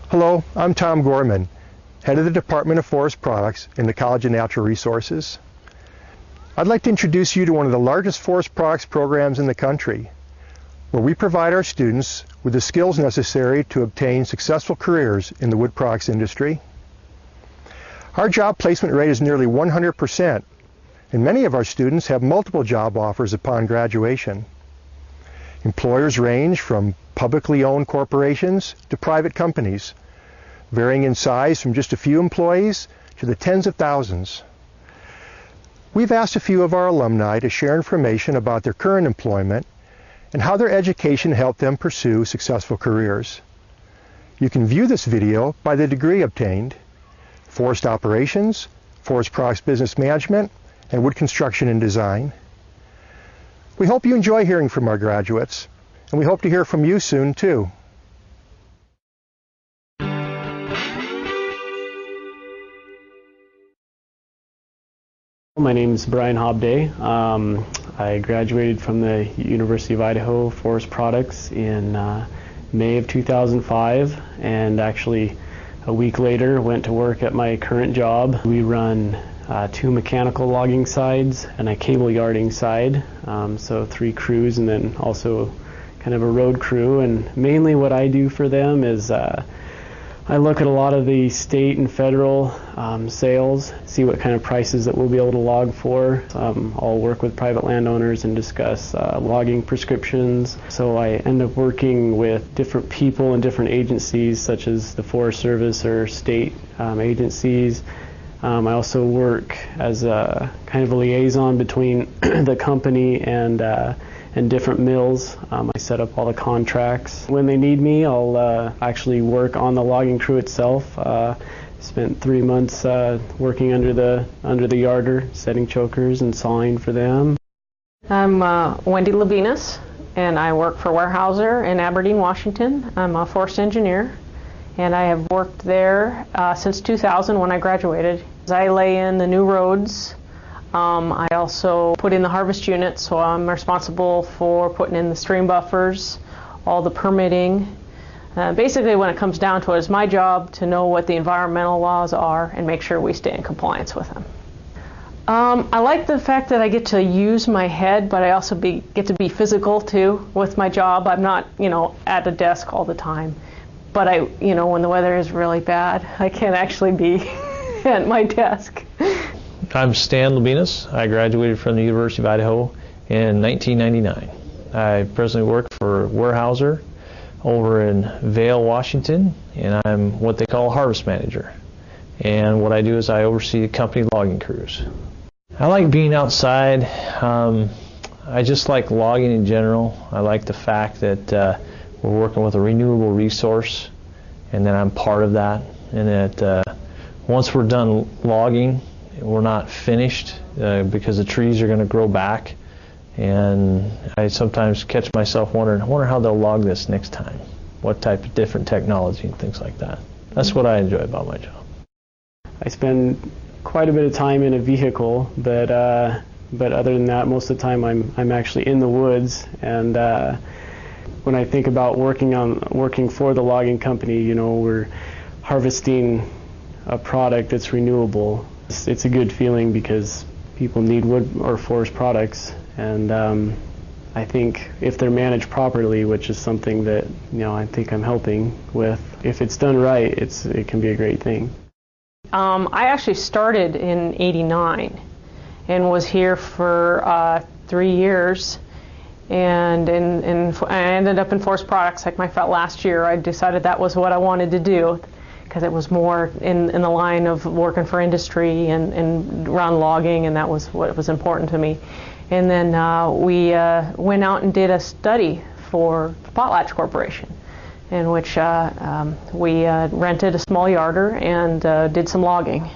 Hello, I'm Tom Gorman, head of the Department of Forest Products in the College of Natural Resources. I'd like to introduce you to one of the largest forest products programs in the country, where we provide our students with the skills necessary to obtain successful careers in the wood products industry. Our job placement rate is nearly 100%, and many of our students have multiple job offers upon graduation. Employers range from publicly owned corporations to private companies, varying in size from just a few employees to the tens of thousands. We've asked a few of our alumni to share information about their current employment and how their education helped them pursue successful careers. You can view this video by the degree obtained: Forest Operations, Forest Products Business Management, and Wood Construction and Design. We hope you enjoy hearing from our graduates, and we hope to hear from you soon too. My name is Brian Hobday. I graduated from the University of Idaho Forest Products in May of 2005, and actually a week later went to work at my current job. We run 2 mechanical logging sides and a cable yarding side, so 3 crews, and then also kind of a road crew. And mainly what I do for them is I look at a lot of the state and federal sales, see what kind of prices that we'll be able to log for. I'll work with private landowners and discuss logging prescriptions. So I end up working with different people and different agencies, such as the Forest Service or state agencies. I also work as a kind of a liaison between the company and different mills. I set up all the contracts. When they need me, I'll actually work on the logging crew itself. Spent 3 months working under the yarder, setting chokers and sawing for them. I'm Wendy Levinas, and I work for Weyerhaeuser in Aberdeen, Washington. I'm a forest engineer, and I have worked there since 2000 when I graduated. I lay in the new roads. I also put in the harvest unit, so I'm responsible for putting in the stream buffers, all the permitting. Basically, when it comes down to it, it's my job to know what the environmental laws are and make sure we stay in compliance with them. I like the fact that I get to use my head, but I also get to be physical too with my job. I'm not, at a desk all the time. But when the weather is really bad, I can actually be at my desk. I'm Stan Levinas. I graduated from the University of Idaho in 1999. I presently work for Weyerhaeuser over in Vail, Washington, and I'm what they call a harvest manager. And what I do is I oversee the company logging crews. I like being outside. I just like logging in general. I like the fact that we're working with a renewable resource, and that I'm part of that, and that once we're done logging, we're not finished because the trees are going to grow back, and I sometimes catch myself wondering, I wonder how they'll log this next time, what type of different technology and things like that. That's what I enjoy about my job. I spend quite a bit of time in a vehicle, but other than that, most of the time I'm actually in the woods. And when I think about working for the logging company, we're harvesting a product that's renewable. It's a good feeling because people need wood or forest products, and I think if they're managed properly, which is something that I think I'm helping with, if it's done right, it can be a great thing. I actually started in '89 and was here for 3 years, and I ended up in forest products. Like my last year, I decided that was what I wanted to do, because it was more in the line of working for industry and around logging, and that was what was important to me. And then we went out and did a study for Potlatch Corporation, in which we rented a small yarder and did some logging.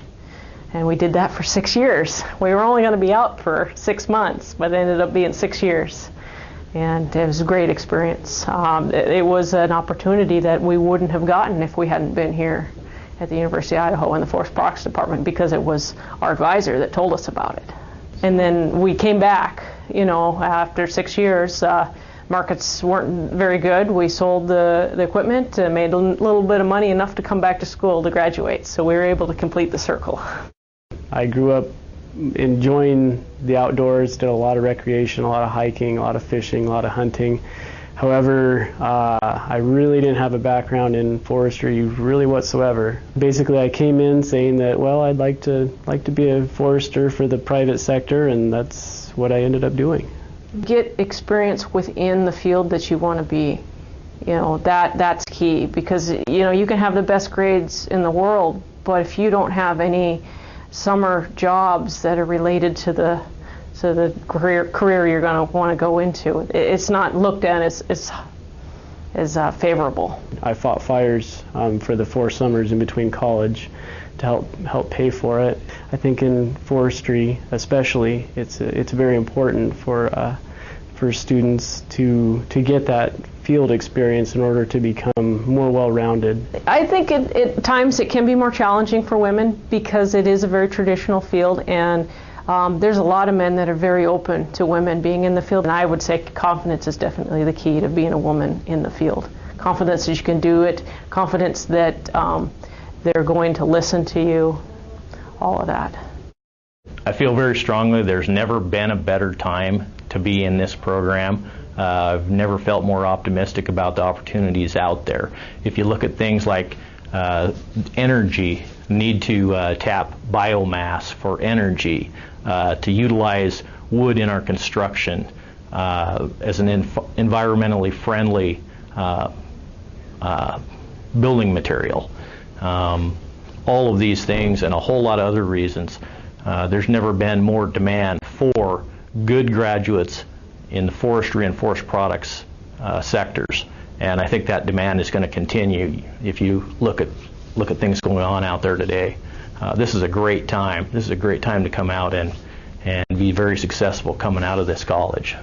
And we did that for 6 years. We were only going to be out for 6 months, but it ended up being 6 years. And it was a great experience. It was an opportunity that we wouldn't have gotten if we hadn't been here at the University of Idaho in the Forest Products Department, because it was our advisor that told us about it. And then we came back, after 6 years. markets weren't very good. We sold the equipment, made a little bit of money, enough to come back to school to graduate. So we were able to complete the circle. I grew up enjoying the outdoors, did a lot of recreation, a lot of hiking, a lot of fishing, a lot of hunting. However, I really didn't have a background in forestry really whatsoever. Basically, I came in saying that, well, I'd like to be a forester for the private sector, and that's what I ended up doing. Get experience within the field that you want to be. You know, that's key, because you can have the best grades in the world, but if you don't have any summer jobs that are related to the career you're going to want to go into, it's not looked at as favorable. I fought fires for the 4 summers in between college to help pay for it. I think in forestry especially, it's very important for students to get that field experience in order to become more well-rounded. I think at times it can be more challenging for women because it is a very traditional field, and there's a lot of men that are very open to women being in the field, and I would say confidence is definitely the key to being a woman in the field. Confidence that you can do it, confidence that they're going to listen to you, all of that. I feel very strongly there's never been a better time to be in this program. I've never felt more optimistic about the opportunities out there. If you look at things like energy, need to tap biomass for energy, to utilize wood in our construction as an environmentally friendly building material. All of these things and a whole lot of other reasons. There's never been more demand for good graduates in the forestry and forest products sectors, and I think that demand is going to continue. If you look at things going on out there today, this is a great time. This is a great time to come out and be very successful coming out of this college.